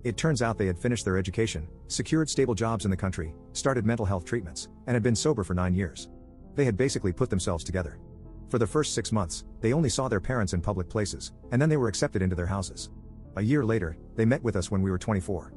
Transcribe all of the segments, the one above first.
It turns out they had finished their education, secured stable jobs in the country, started mental health treatments, and had been sober for 9 years. They had basically put themselves together. For the first 6 months, they only saw their parents in public places, and then they were accepted into their houses. A year later, they met with us when we were 24.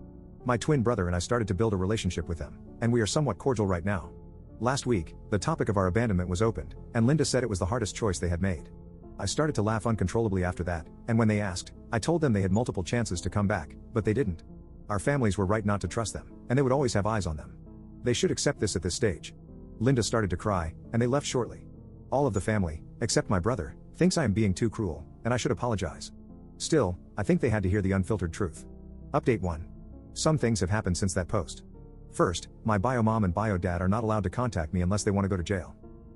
My twin brother and I started to build a relationship with them, and we are somewhat cordial right now. Last week, the topic of our abandonment was opened, and Linda said it was the hardest choice they had made. I started to laugh uncontrollably after that, and when they asked, I told them they had multiple chances to come back, but they didn't. Our families were right not to trust them, and they would always have eyes on them. They should accept this at this stage. Linda started to cry, and they left shortly. All of the family, except my brother, thinks I am being too cruel, and I should apologize. Still, I think they had to hear the unfiltered truth. Update 1. Some things have happened since that post. First, my bio mom and bio dad are not allowed to contact me unless they want to go to jail.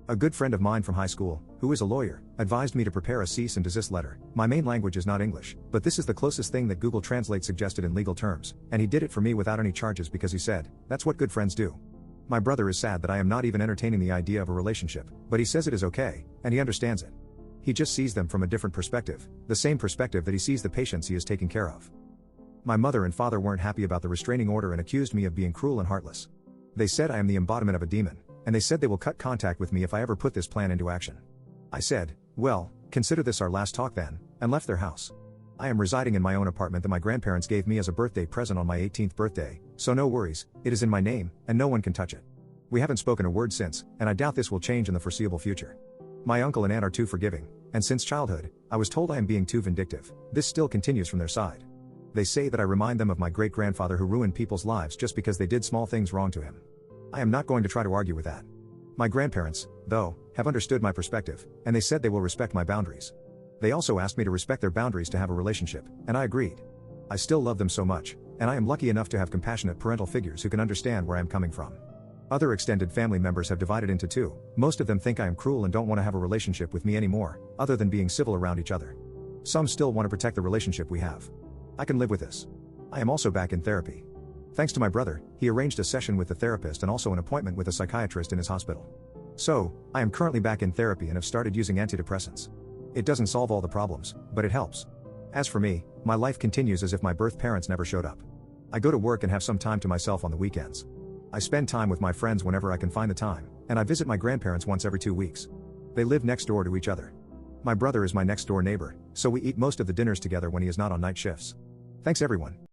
A good friend of mine from high school, who is a lawyer, advised me to prepare a cease and desist letter. My main language is not English, but this is the closest thing that Google Translate suggested in legal terms, and he did it for me without any charges because he said, that's what good friends do. My brother is sad that I am not even entertaining the idea of a relationship, but he says it is okay, and he understands it. He just sees them from a different perspective, the same perspective that he sees the patients he is taking care of. My mother and father weren't happy about the restraining order and accused me of being cruel and heartless. They said I am the embodiment of a demon, and they said they will cut contact with me if I ever put this plan into action. I said, well, consider this our last talk then, and left their house. I am residing in my own apartment that my grandparents gave me as a birthday present on my 18th birthday, so no worries, it is in my name, and no one can touch it. We haven't spoken a word since, and I doubt this will change in the foreseeable future. My uncle and aunt are too forgiving, and since childhood, I was told I am being too vindictive. This still continues from their side. They say that I remind them of my great-grandfather who ruined people's lives just because they did small things wrong to him. I am not going to try to argue with that. My grandparents, though, have understood my perspective, and they said they will respect my boundaries. They also asked me to respect their boundaries to have a relationship, and I agreed. I still love them so much, and I am lucky enough to have compassionate parental figures who can understand where I am coming from. Other extended family members have divided into two. Most of them think I am cruel and don't want to have a relationship with me anymore, other than being civil around each other. Some still want to protect the relationship we have. I can live with this. I am also back in therapy. Thanks to my brother, he arranged a session with the therapist and also an appointment with a psychiatrist in his hospital. So, I am currently back in therapy and have started using antidepressants. It doesn't solve all the problems, but it helps. As for me, my life continues as if my birth parents never showed up. I go to work and have some time to myself on the weekends. I spend time with my friends whenever I can find the time, and I visit my grandparents once every 2 weeks. They live next door to each other. My brother is my next door neighbor, so we eat most of the dinners together when he is not on night shifts. Thanks everyone.